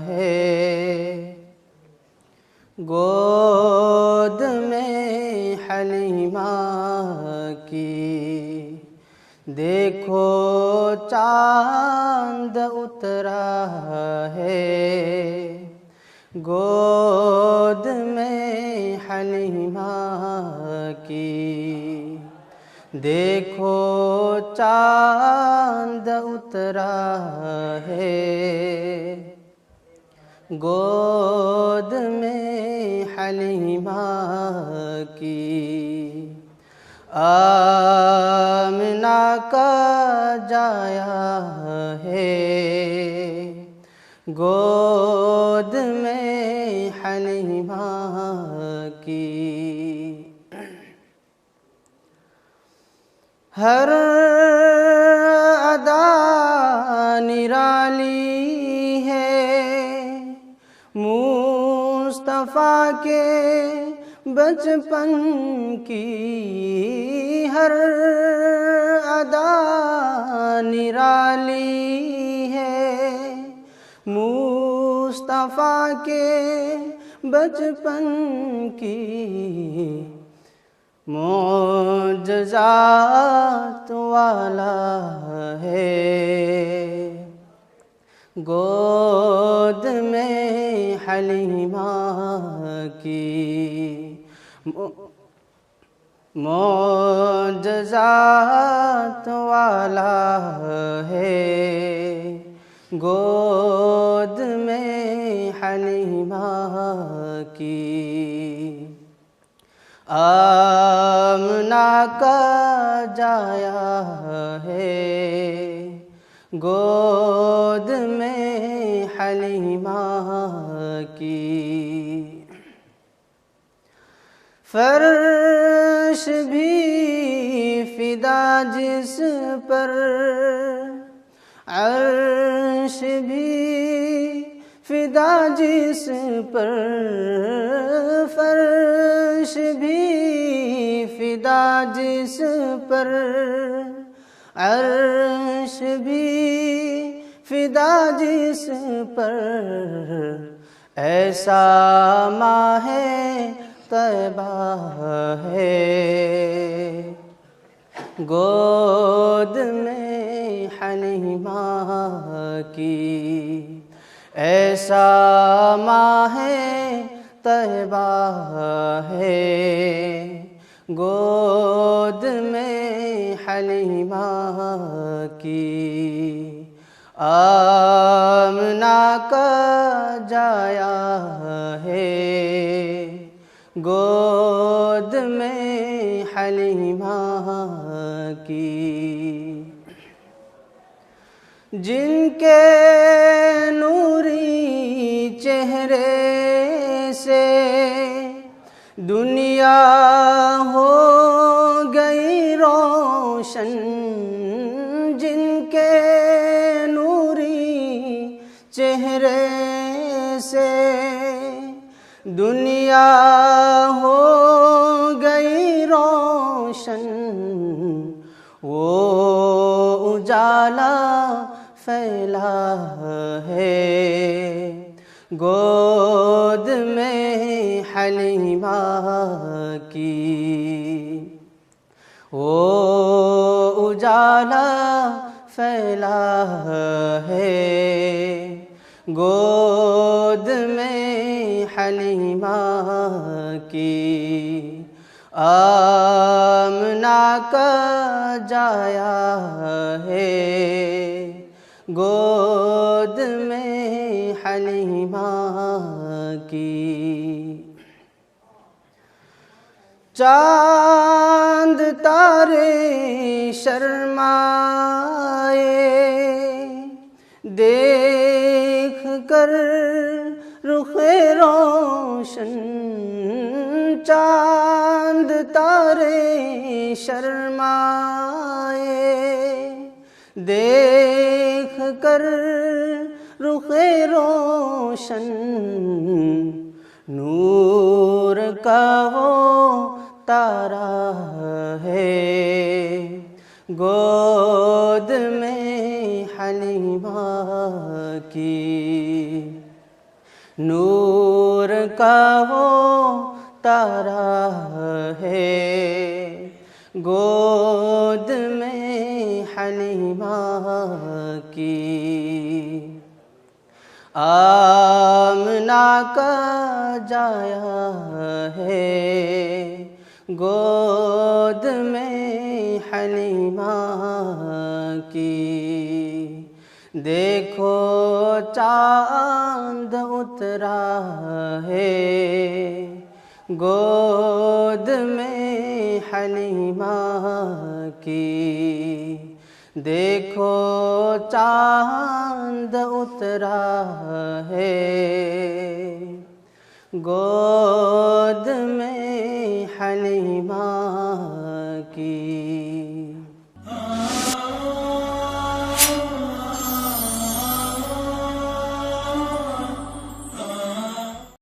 ہے، گود میں حلیمہ کی دیکھو چاند اترا ہے، گود میں حلیمہ کی دیکھو چاند اترا ہے، گود میں حلیمہ کی آمنہ کا جایا ہے، گود میں حلیمہ کی ہر ادا نرالی ہے، مصطفیٰ کے بچپن کی ہر ادا نرالی ہے، مصطفیٰ کے بچپن کی معجزات والا ہے، گود میں حلیمہ کی معجزات والا ہے، گود میں حلیمہ کی آمنہ کا جایا ہے، گود میں حلیمہ کی فرش بھی فدا جس پر، عرش بھی فدا جس پر، فرش بھی فدا جس پر، عرش بھی فدا جس پر، ایسا ماہ طیبہ ہے، گود میں حلیمہ کی ایسا ماہ طیبہ ہے، گود میں حلیمہ کی آمنہ کا جایا ہے، گود میں حلیمہ کی جن کے نوری چہرے سے دنیا ہو گئی روشن، جن کے نوری چہرے سے دنیا ہو گئی روشن، وہ اجالا پھیلا ہے، گود میں حلیمہ کی وہ اجالا پھیلا ہے، گود میں حلیمہ کی آمنہ کا جایا ہے، گود میں حلیمہ کی چاند تارے شرمائے دیکھ کر رخ روشن، چاند تارے شرمائے دیکھ کر رخ روشن، نور کا وہ تارا ہے، گود میں حلیمہ کی نور کا وہ تارا ہے گود میں حلیمہ کی، آمنہ کا جایا ہے گود میں حلیمہ کی، دیکھو چاند اترا ہے گود میں حلیمہ کی، دیکھو چاند اترا ہے گود میں حلیمہ کی۔